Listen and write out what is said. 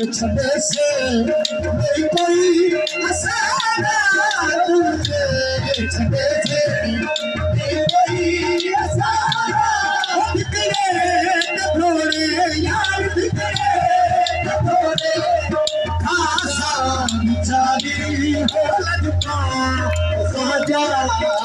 छबे से नहीं कोई असाना तुझे छबे से नहीं कोई असाना बिखरे कटोरे यार बिखरे कटोरे खासा बिचारी हो लगता साजा